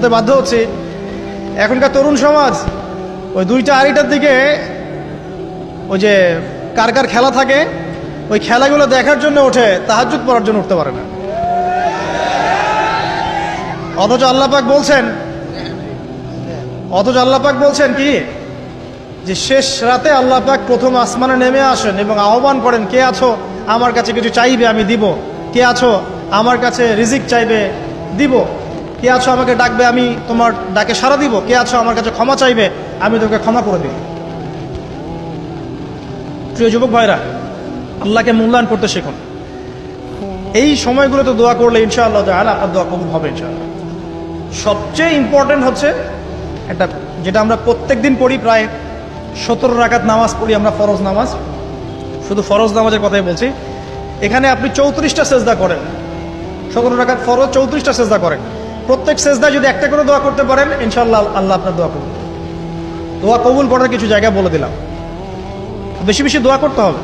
বলতে বাধ্য হচ্ছি, এখনকার তরুণ সমাজ ওই 2টা আড়াইটার দিকে ওই যে কার কার খেলা থাকে ওই খেলাগুলো দেখার জন্য ওঠে, তাহাজ্জুদ পড়ার জন্য উঠতে পারে না। অথচ আল্লাহ পাক বলছেন কি যে শেষ রাতে আল্লাহ পাক প্রথম আসমানে নেমে আসেন এবং আহ্বান করেন, কে আছো আমার কাছে কিছু চাইবে আমি দিব, কে আছো আমার কাছে রিজিক চাইবে দিব, কে আছো আমাকে ডাকবে আমি তোমার ডাকে সাড়া দিব, কে আছো আমার কাছে ক্ষমা চাইবে আমি তোকে ক্ষমা করে দিব। প্রিয় যুবক ভাইরা, আল্লাহকে মূল্যায়ন করতে শিখুন। এই সময়গুলোতে দোয়া করলে ইনশাআল্লাহ তাআলা আপনার দোয়া কবুল হবে ইনশাআল্লাহ। সবচেয়ে ইম্পর্টেন্ট হচ্ছে এটা, যেটা আমরা প্রত্যেক দিন পড়ি, প্রায় 17 রাকাত নামাজ পড়ি আমরা, ফরজ নামাজ, শুধু ফরজ নামাজের কথাই বলছি। এখানে আপনি 34টা সেজদা করেন, 17 রাকাত ফরজ 34টা সেজদা করেন। প্রত্যেক সেজদায় যদি একটা করে দোয়া করতে পারেন ইনশাআল্লাহ আল্লাহ আপনার দোয়া কবুল। দোয়া কবুল করার কিছু জায়গা বলে দিলাম, বেশি বেশি দোয়া করতে হবে।